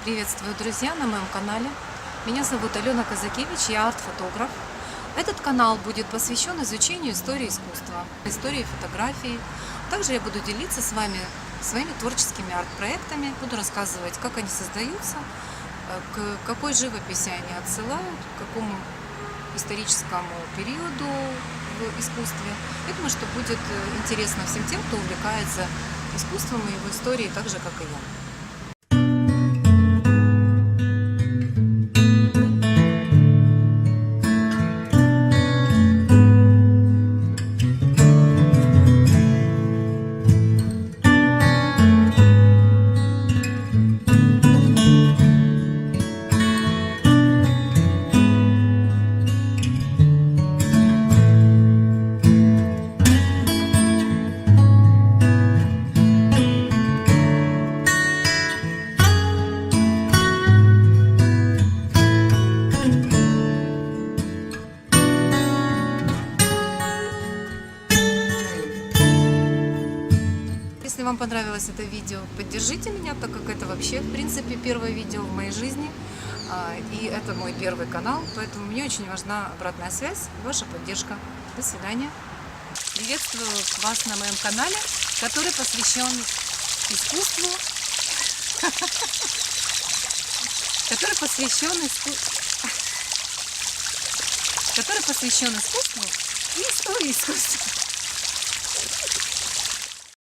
Приветствую, друзья, на моем канале. Меня зовут Алена Казакевич, я арт-фотограф. Этот канал будет посвящен изучению истории искусства, истории фотографии. Также я буду делиться с вами своими творческими арт-проектами, буду рассказывать, как они создаются, к какой живописи они отсылают, к какому историческому периоду в искусстве. Я думаю, что будет интересно всем тем, кто увлекается искусством и его историей так же, как и я. Если вам понравилось это видео, поддержите меня, так как это вообще, в принципе, первое видео в моей жизни. И это мой первый канал, поэтому мне очень важна обратная связь и ваша поддержка. До свидания. Приветствую вас на моем канале, который посвящен искусству, который посвящен искусству и истории искусства.